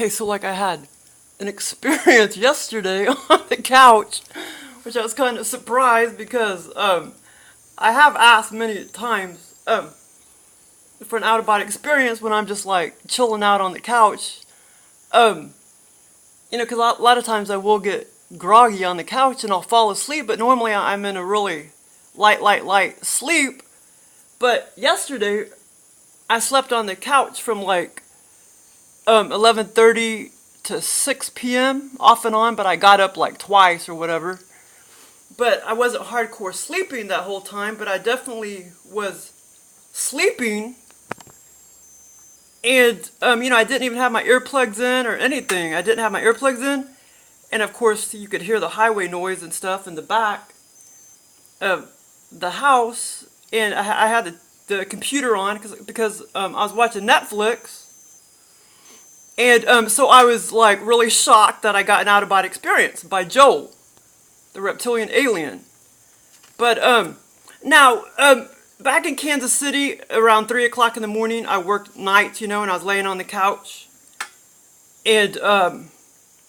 Okay, so like I had an experience yesterday on the couch, which I was kind of surprised because I have asked many times for an out-of-body experience when I'm just like chilling out on the couch. You know, because a lot of times I will get groggy on the couch and I'll fall asleep, but normally I'm in a really light sleep. But yesterday I slept on the couch from like 11:30 to 6 p.m. off and on, but I got up like twice or whatever. But I wasn't hardcore sleeping that whole time, but I definitely was sleeping. And, you know, I didn't even have my earplugs in or anything. I didn't have my earplugs in. And of course, you could hear the highway noise and stuff in the back of the house. And I had the computer on because I was watching Netflix. And so I was like really shocked that I got an out-of-body experience by Joel, the reptilian alien. But now, back in Kansas City around 3 o'clock in the morning, I worked nights, you know, and I was laying on the couch. And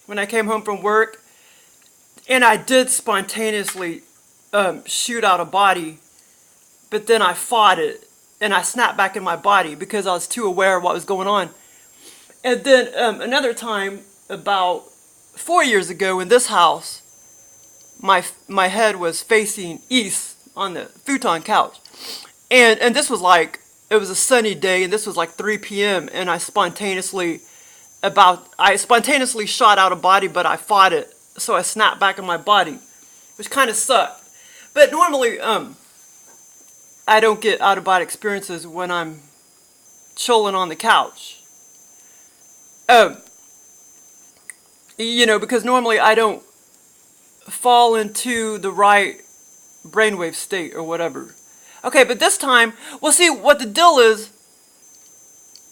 when I came home from work, and I did spontaneously shoot out a body, but then I fought it, and I snapped back in my body because I was too aware of what was going on. And then another time, about 4 years ago in this house, my head was facing east on the futon couch. And this was like, it was a sunny day, and this was like 3 p.m. And I spontaneously shot out a body, but I fought it. So I snapped back in my body, which kind of sucked. But normally, I don't get out-of-body experiences when I'm chilling on the couch. You know, because normally I don't fall into the right brainwave state or whatever. Okay, but this time, well, see, what the deal is,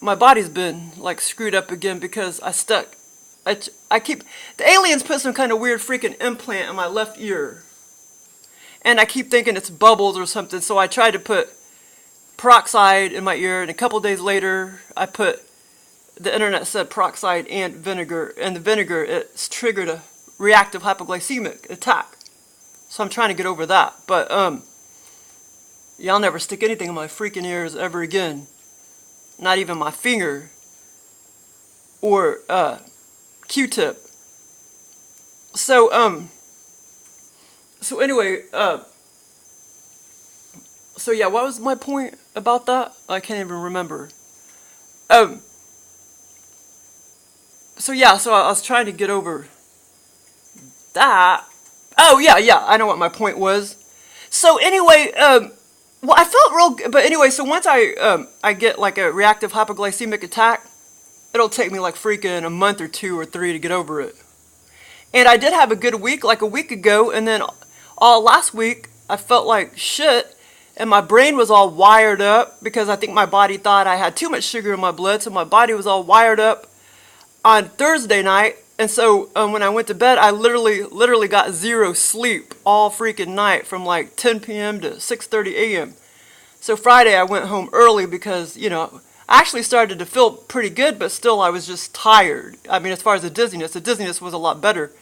my body's been, like, screwed up again because the aliens put some kind of weird freaking implant in my left ear. And I keep thinking it's bubbles or something, so I tried to put peroxide in my ear, and a couple days later, the internet said peroxide and vinegar, and the vinegar, it's triggered a reactive hypoglycemic attack. So I'm trying to get over that, but yeah, I'll never stick anything in my freaking ears ever again. Not even my finger or Q-tip. So anyway, So yeah, what was my point about that? I can't even remember. Um, so yeah, so I was trying to get over that. Oh yeah, I know what my point was. So anyway, well, I felt real good, but anyway, so once I get like a reactive hypoglycemic attack, it'll take me like freaking a month or 2 or 3 to get over it. And I did have a good week, like a week ago, and then all last week I felt like shit, and my brain was all wired up because I think my body thought I had too much sugar in my blood, so my body was all wired up on Thursday night. And so when I went to bed, I literally got zero sleep all freaking night from like 10 p.m. to 6:30 a.m. So Friday I went home early because, I actually started to feel pretty good, but still I was just tired. I mean, as far as the dizziness was a lot better.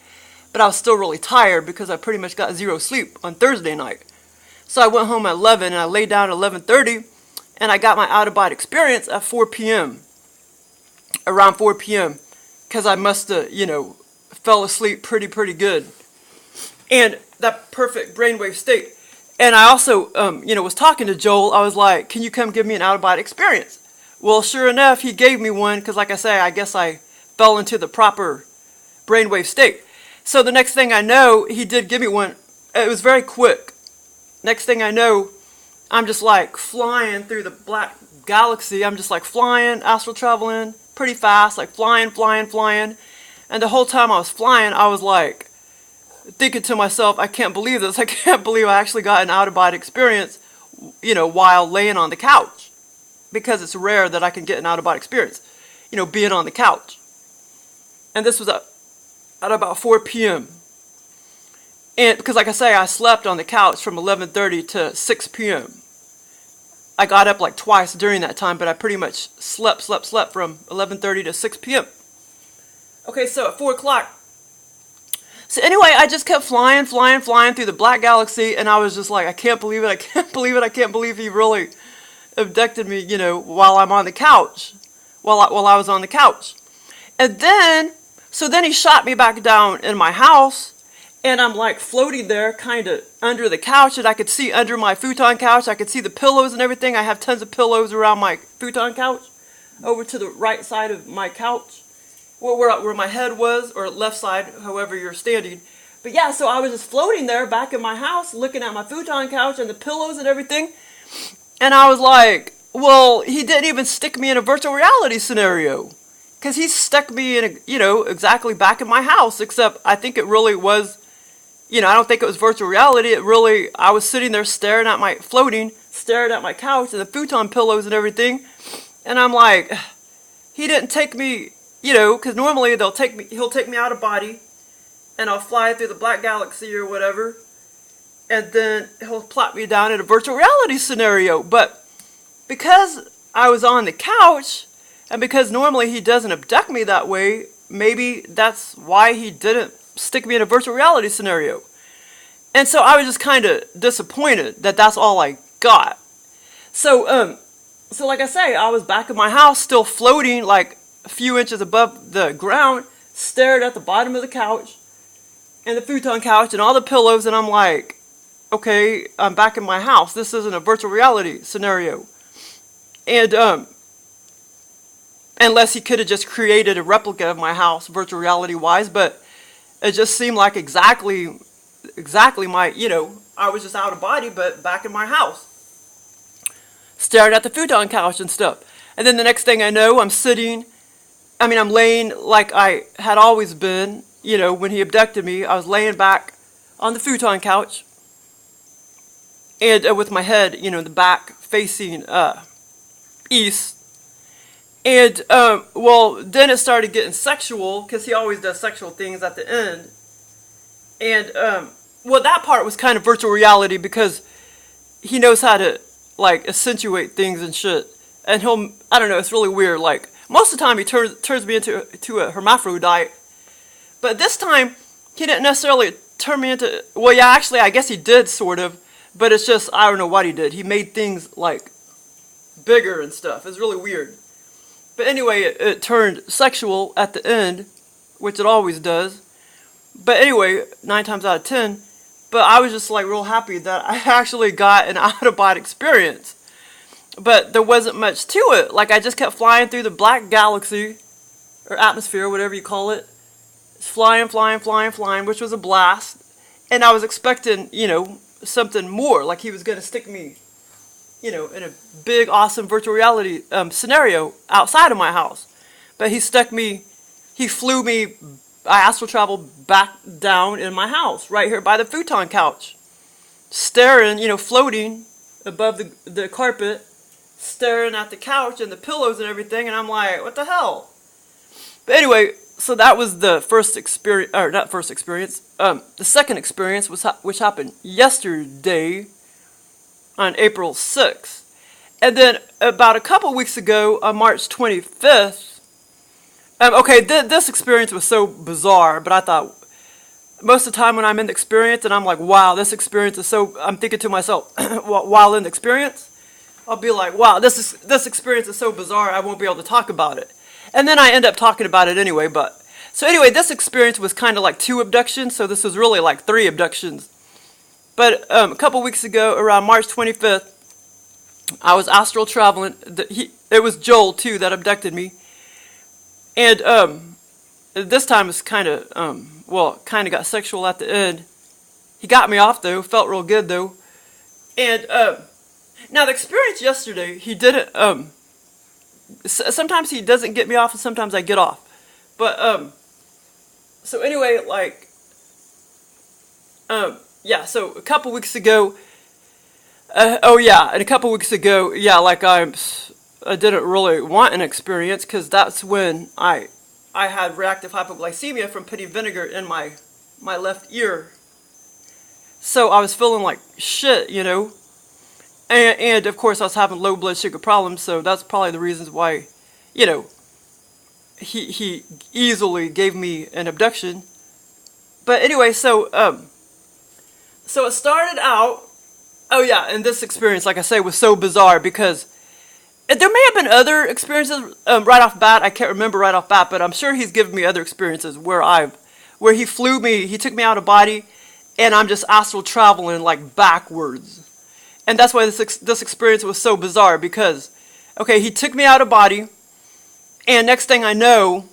But I was still really tired because I pretty much got zero sleep on Thursday night. So I went home at 11 and I laid down at 11:30 and I got my out-of-body experience at 4 p.m. Around 4 p.m. because I must have, fell asleep pretty good. And that perfect brainwave state. And I also, was talking to Joel. I was like, can you come give me an out-of-body experience? Well, sure enough, he gave me one because, like I say, I guess I fell into the proper brainwave state. So the next thing I know, he did give me one. It was very quick. Next thing I know, I'm just like flying through the black galaxy. I'm just like flying, astral traveling pretty fast, like flying. And the whole time I was flying, I was like thinking to myself, I can't believe this. I can't believe I actually got an out-of-body experience, while laying on the couch. Because it's rare that I can get an out-of-body experience, being on the couch. And this was at about 4 p.m. And because, like I say, I slept on the couch from 11:30 to 6 p.m. I got up like twice during that time, but I pretty much slept from 11:30 to 6 p.m. Okay, so at 4 o'clock. So anyway, I just kept flying through the black galaxy, and I was just like, I can't believe it, I can't believe he really abducted me, while I'm on the couch, while I was on the couch. And then, then he shot me back down in my house, and I'm like floating there, kind of under the couch, and I could see under my futon couch, I could see the pillows and everything. I have tons of pillows around my futon couch, over to the right side of my couch, where my head was, or left side, however you're standing. But yeah, so I was just floating there back in my house, looking at my futon couch and the pillows and everything. And I was like, well, he didn't even stick me in a virtual reality scenario. Because he stuck me in, exactly back in my house. Except I think it really was, I don't think it was virtual reality. I was sitting there staring at my couch and the futon pillows and everything. And I'm like, he didn't take me, because normally he'll take me out of body. And I'll fly through the black galaxy or whatever. And then he'll plop me down in a virtual reality scenario. But because I was on the couch, and because normally he doesn't abduct me that way, maybe that's why he didn't stick me in a virtual reality scenario. And so I was just kind of disappointed that that's all I got. So like I say, I was back in my house, still floating like a few inches above the ground, stared at the bottom of the couch, and the futon couch, and all the pillows, and I'm like, okay, I'm back in my house. This isn't a virtual reality scenario. And unless he could have just created a replica of my house, virtual reality wise, but it just seemed like exactly my, I was just out of body, but back in my house, staring at the futon couch and stuff. And then the next thing I know, I'm laying like I had always been, when he abducted me. I was laying back on the futon couch, and with my head, the back facing east. And then it started getting sexual, because he always does sexual things at the end. And that part was kind of virtual reality, because he knows how to like accentuate things and shit. And I don't know, it's really weird. Like most of the time he turns me into a hermaphrodite, but this time he didn't necessarily turn me into. Well, yeah, actually, I guess he did sort of. But it's just, I don't know what he did. He made things, like, bigger and stuff. It's really weird. But anyway, it turned sexual at the end, which it always does. But anyway, 9 times out of 10. But I was just like real happy that I actually got an out-of-body experience. But there wasn't much to it. Like, I just kept flying through the black galaxy, or atmosphere, whatever you call it. Flying, flying, flying, flying, which was a blast. And I was expecting, something more. Like he was going to stick me, in a big, awesome virtual reality scenario outside of my house. But he flew me, I astral traveled back down in my house, right here by the futon couch. Staring, floating above the carpet, staring at the couch and the pillows and everything, and I'm like, what the hell? But anyway, so that was the first experience, or not first experience, the second experience, which happened yesterday on April 6th. And then about a couple weeks ago, on March 25th, this experience was so bizarre, but I thought, most of the time when I'm in the experience and I'm like, wow, this experience is so, I'm thinking to myself, while in the experience, I'll be like, wow, this experience is so bizarre, I won't be able to talk about it. And then I end up talking about it anyway, so anyway, this experience was kind of like 2 abductions, so this was really like 3 abductions. But a couple weeks ago, around March 25th, I was astral traveling. It was Joel, too, that abducted me. And this time it's kind of got sexual at the end. He got me off, though. Felt real good, though. And now the experience yesterday, he didn't. Sometimes he doesn't get me off, and sometimes I get off. But so anyway, So a couple weeks ago. And a couple weeks ago, I didn't really want an experience because that's when I had reactive hypoglycemia from putting vinegar in my left ear. So I was feeling like shit, And of course I was having low blood sugar problems, so that's probably the reasons why, he easily gave me an abduction. But anyway, so it started out. And this experience, like I say, was so bizarre because there may have been other experiences right off bat. I can't remember right off bat, but I'm sure he's given me other experiences where he flew me, he took me out of body, and I'm just astral traveling like backwards. And that's why this experience was so bizarre because, he took me out of body, and next thing I know,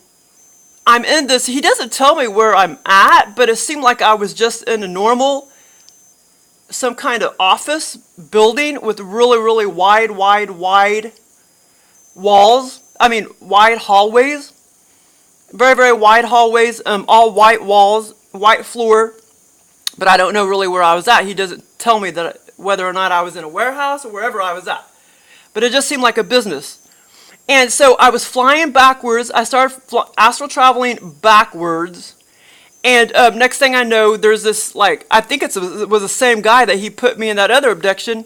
I'm in this. He doesn't tell me where I'm at, but it seemed like I was just in a normal, some kind of office building with really, really wide walls. Wide hallways. Very, very wide hallways. All white walls, white floor. But I don't know really where I was at. He doesn't tell me that whether or not I was in a warehouse or wherever I was at. But it just seemed like a business. And so I was flying backwards. I started astral traveling backwards. And next thing I know, there's this, I think it was the same guy that he put me in that other abduction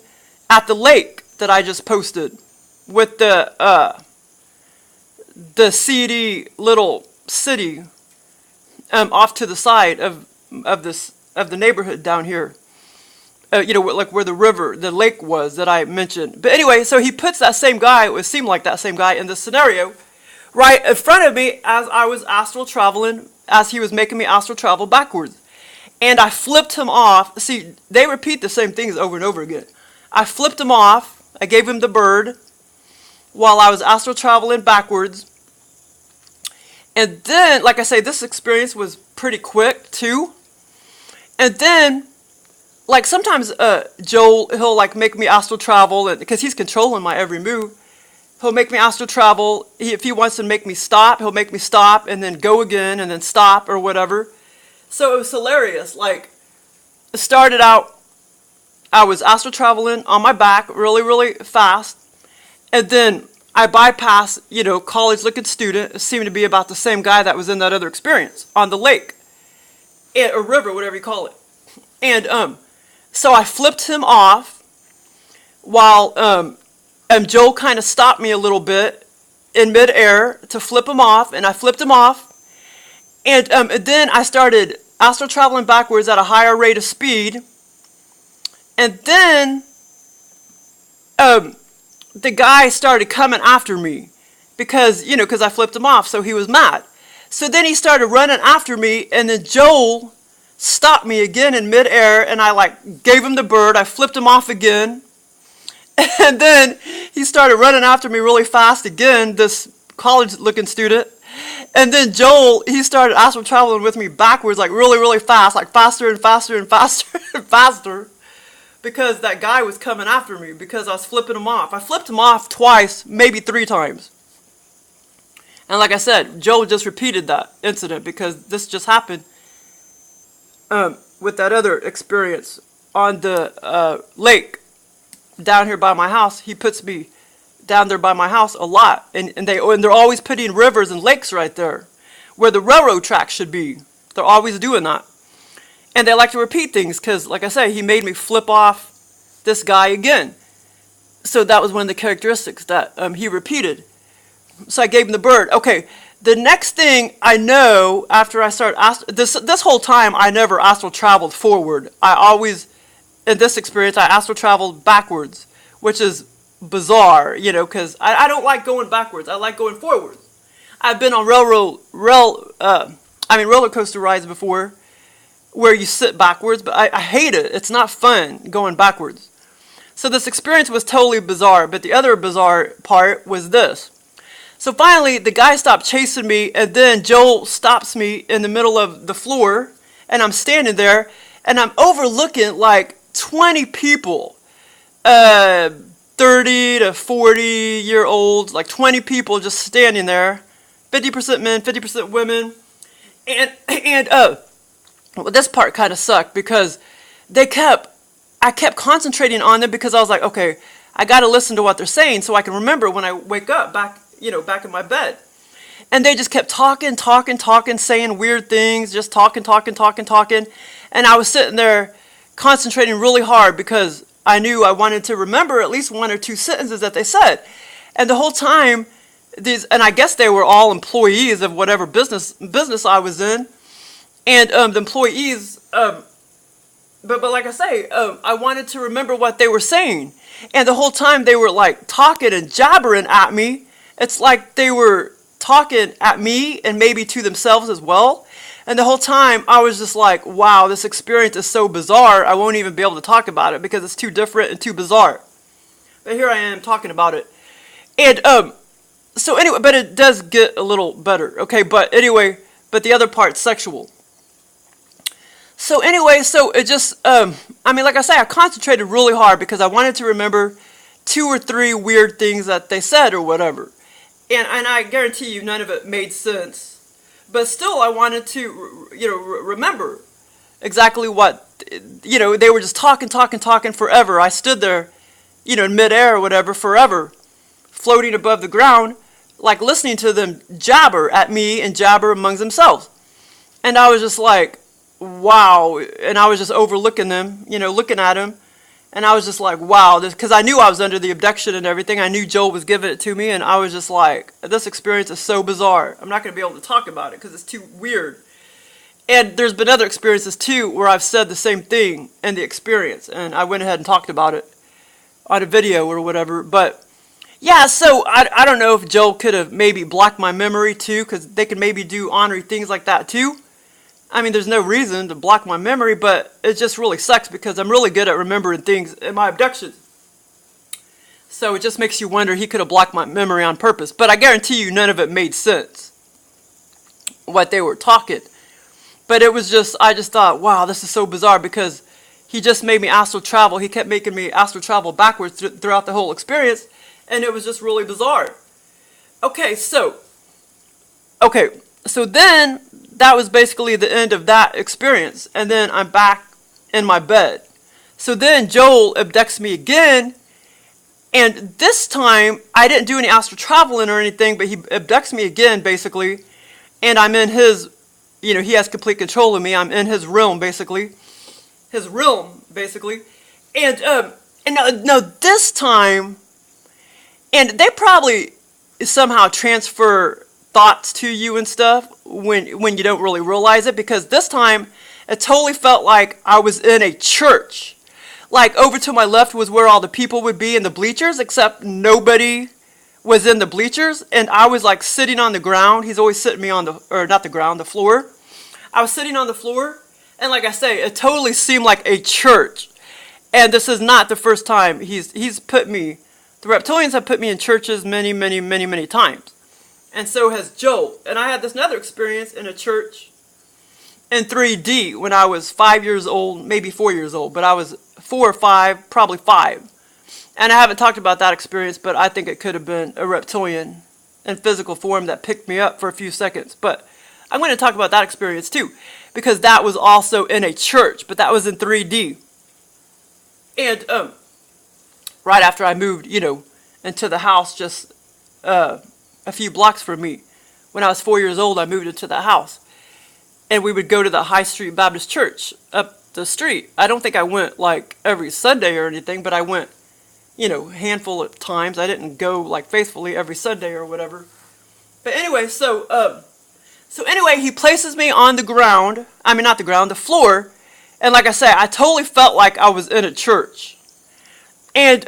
at the lake that I just posted with the seedy little city off to the side of the neighborhood down here. Where the lake was that I mentioned. But anyway, so he puts that same guy, it seemed like that same guy in this scenario, right in front of me as I was astral traveling, as he was making me astral travel backwards. And I flipped him off. See, they repeat the same things over and over again. I flipped him off. I gave him the bird while I was astral traveling backwards. And then, like I say, this experience was pretty quick too. And then, sometimes Joel, he'll make me astral travel, because he's controlling my every move. He'll make me astral travel. If he wants to make me stop, he'll make me stop and then go again and then stop or whatever. So it was hilarious. It started out, I was astral traveling on my back really, really fast. And then I bypassed, college-looking student. It seemed to be about the same guy that was in that other experience on the lake. Or river, whatever you call it. And so I flipped him off while Joel kind of stopped me a little bit in midair to flip him off, and I flipped him off. And then I started astral traveling backwards at a higher rate of speed. And then the guy started coming after me because I flipped him off, so he was mad. So then he started running after me, and then Joel stopped me again in midair, and I like gave him the bird. I flipped him off again, and then he started running after me really fast again, this college-looking student. And then Joel, he started astral traveling with me backwards, like really, really fast, like faster and faster and faster and faster, because that guy was coming after me because I was flipping him off. I flipped him off twice, maybe 3 times. And like I said, Joel just repeated that incident because this just happened with that other experience on the lake down here by my house. He puts me down there by my house a lot, and they're always putting rivers and lakes right there where the railroad track should be. They're always doing that, and they like to repeat things because, like I say, he made me flip off this guy again. So that was one of the characteristics that he repeated. So I gave him the bird. Okay, the next thing I know after I started this whole time, I never astral traveled forward. I always, in this experience, I astral traveled backwards, which is bizarre, you know, because I don't like going backwards. I like going forwards. I've been on roller coaster rides before where you sit backwards, but I hate it. It's not fun going backwards. So this experience was totally bizarre, but the other bizarre part was this. So finally, the guy stopped chasing me, and then Joel stops me in the middle of the floor, and I'm standing there, and I'm overlooking like 20 people, 30 to 40-year-olds, like 20 people just standing there, 50% men, 50% women, and well, this part kind of sucked because I kept concentrating on them because I was like, okay, I got to listen to what they're saying so I can remember when I wake up back in my bed. And they just kept talking, saying weird things, just talking. And I was sitting there concentrating really hard because I knew I wanted to remember at least 1 or 2 sentences that they said. And the whole time, and I guess they were all employees of whatever business I was in. And the employees, but like I say, I wanted to remember what they were saying. And the whole time they were like talking and jabbering at me. It's like they were talking at me and maybe to themselves as well. And the whole time I was just like, wow, this experience is so bizarre. I won't even be able to talk about it because it's too different and too bizarre. But here I am talking about it. And so anyway, but it does get a little better. Okay, but anyway, but the other part's sexual. So anyway, so it just, like I say, I concentrated really hard because I wanted to remember 2 or 3 weird things that they said or whatever. And I guarantee you none of it made sense. But still, I wanted to, remember exactly what, they were just talking forever. I stood there, in midair or whatever, forever, floating above the ground, like listening to them jabber at me and jabber amongst themselves. And I was just like, wow. And I was just overlooking them, looking at them. And I was just like, wow, because I knew I was under the abduction and everything. I knew Joel was giving it to me, and I was just like, this experience is so bizarre. I'm not going to be able to talk about it because it's too weird. And there's been other experiences too where I've said the same thing in the experience, and I went ahead and talked about it on a video or whatever. But yeah, so I don't know if Joel could have maybe blocked my memory too, because they could maybe do ornery things like that too. I mean, there's no reason to block my memory, but it just really sucks because I'm really good at remembering things in my abductions. So it just makes you wonder, he could have blocked my memory on purpose. But I guarantee you none of it made sense, what they were talking. But it was just, I just thought, wow, this is so bizarre because he just made me astral travel. He kept making me astral travel backwards throughout the whole experience. And it was just really bizarre. Okay, so then that was basically the end of that experience. And then I'm back in my bed. So then Joel abducts me again. And this time, I didn't do any astral traveling or anything, but he abducts me again, basically. And I'm in his, he has complete control of me. I'm in his realm, basically. And now this time, and they probably somehow transfer thoughts to you and stuff when you don't really realize it, because this time it totally felt like I was in a church. Like over to my left was where all the people would be in the bleachers, except nobody was in the bleachers, and I was like sitting on the ground. He's always sitting me on the floor. I was sitting on the floor, And like I say, it totally seemed like a church. And this is not the first time he's put me, the reptilians have put me in churches many, many, many, many times. And so has Joel. And I had this another experience in a church in 3D when I was 5 years old, maybe 4 years old, but I was 4 or 5, probably 5. And I haven't talked about that experience, but I think it could have been a reptilian in physical form that picked me up for a few seconds. But I'm going to talk about that experience too, because that was also in a church, but that was in 3D. And right after I moved, into the house just a few blocks from me, when I was 4 years old, I moved into the house. And we would go to the High Street Baptist Church up the street. I don't think I went like every Sunday or anything, but I went, handful of times. I didn't go like faithfully every Sunday or whatever. But anyway, so anyway, he places me on the ground. I mean, not the ground, the floor. And like I say, I totally felt like I was in a church. And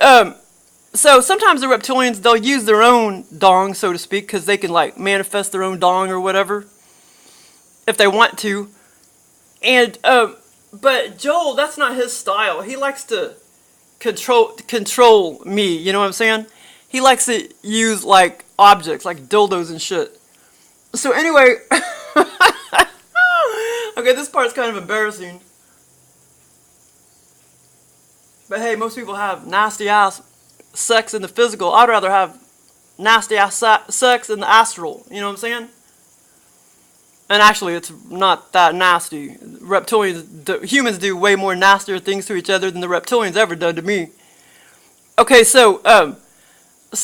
so sometimes the reptilians, they'll use their own dong, so to speak, because they can like manifest their own dong or whatever, if they want to. And but Joel, that's not his style. He likes to control me, you know what I'm saying? He likes to use like objects, like dildos and shit. So anyway, okay, this part's kind of embarrassing. But hey, most people have nasty ass sex in the physical. I'd rather have nasty ass sex in the astral, you know what I'm saying? And actually, it's not that nasty. Reptilians, humans do way more nastier things to each other than the reptilians ever done to me. Okay, so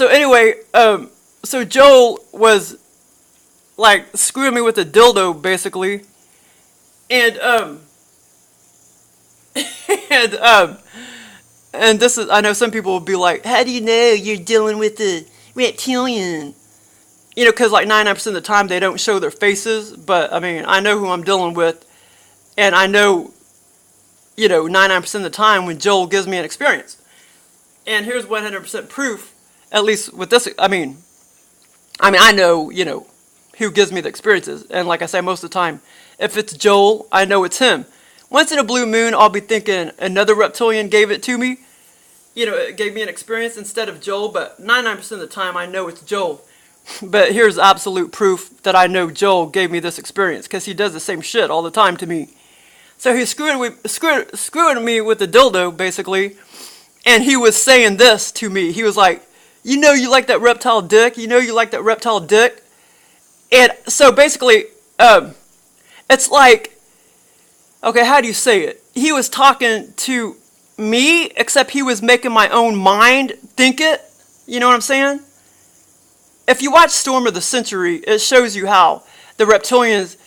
anyway, so Joel was like screwing me with a dildo, basically, and and this is, I know some people will be like, how do you know you're dealing with a reptilian? Because like 99% of the time they don't show their faces, but I mean, I know who I'm dealing with, and I know, 99% of the time when Joel gives me an experience. And here's 100% proof, at least with this, I mean, I know, who gives me the experiences, and like I say, most of the time, if it's Joel, I know it's him. Once in a blue moon, I'll be thinking another reptilian gave it to me, it gave me an experience instead of Joel, but 99% of the time I know it's Joel. But here's absolute proof that I know Joel gave me this experience, because he does the same shit all the time to me. So he's screwing me with the dildo, basically, and he was saying this to me. He was like, you like that reptile dick? You like that reptile dick? And so basically, it's like, okay, how do you say it? He was talking to me, except he was making my own mind think it. You know what I'm saying? If you watch Storm of the Century, it shows you how the reptilians,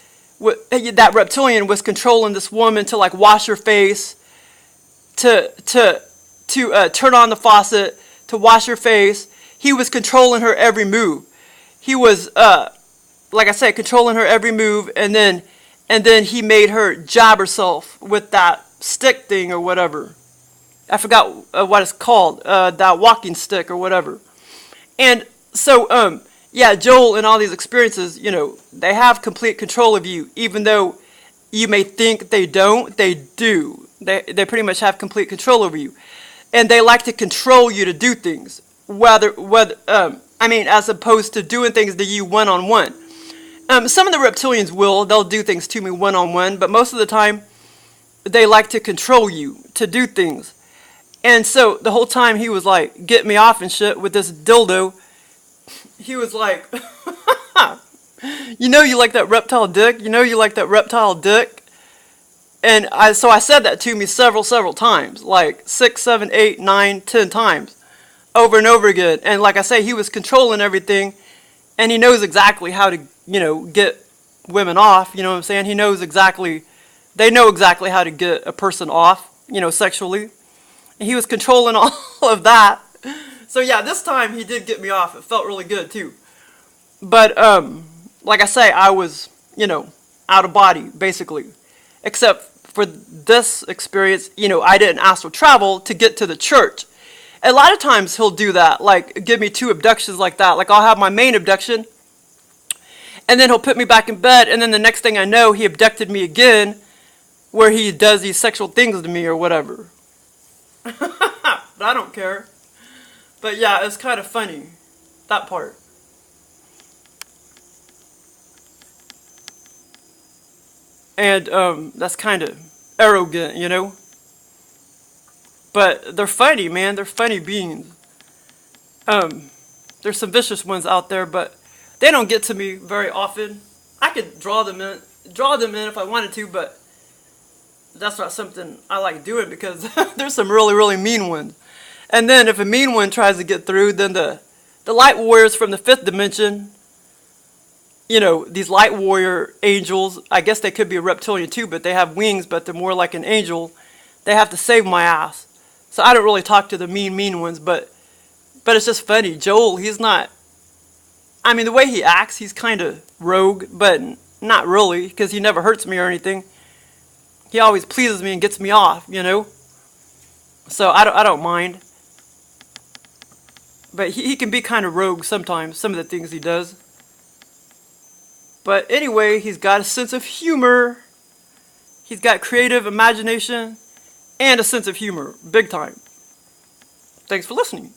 that reptilian was controlling this woman to like wash her face, to turn on the faucet, to wash her face. He was controlling her every move. He was, like I said, controlling her every move, and then he made her jab herself with that stick thing or whatever. I forgot what it's called, that walking stick or whatever. And so, yeah, Joel and all these experiences, they have complete control of you, even though you may think they don't, they do. They pretty much have complete control over you. And they like to control you to do things, as opposed to doing things to you one-on-one. Some of the reptilians they'll do things to me one-on-one, but most of the time, they like to control you to do things. And so, the whole time he was like, get me off and shit with this dildo, he was like, you like that reptile dick? You like that reptile dick? And so I said that to me several times, like 6, 7, 8, 9, 10 times, over and over again. And like I say, he was controlling everything, and he knows exactly how to, get women off, you know what I'm saying? They know exactly how to get a person off, sexually. And he was controlling all of that. So yeah, this time he did get me off. It felt really good too. But like I say, I was, out of body basically. Except for this experience, I didn't astral travel to get to the church. A lot of times he'll do that, like give me 2 abductions like that. Like I'll have my main abduction, and then he'll put me back in bed, and then the next thing I know, he abducted me again, where he does these sexual things to me or whatever. But I don't care. But yeah, it's kind of funny, that part. And that's kind of arrogant, you know. But they're funny, man. They're funny beings. There's some vicious ones out there, but they don't get to me very often. I could draw them in if I wanted to, but that's not something I like doing because there's some really, really mean ones. And then if a mean one tries to get through, then the light warriors from the fifth dimension, you know, these light warrior angels, I guess they could be a reptilian too, but they have wings, but they're more like an angel. They have to save my ass. So I don't really talk to the mean ones, but it's just funny. Joel, he's not, I mean, the way he acts, he's kind of rogue, but not really, because he never hurts me or anything. He always pleases me and gets me off, you know? So I don't mind. But he can be kind of rogue sometimes, some of the things he does. But anyway, he's got a sense of humor. He's got creative imagination and a sense of humor, big time. Thanks for listening.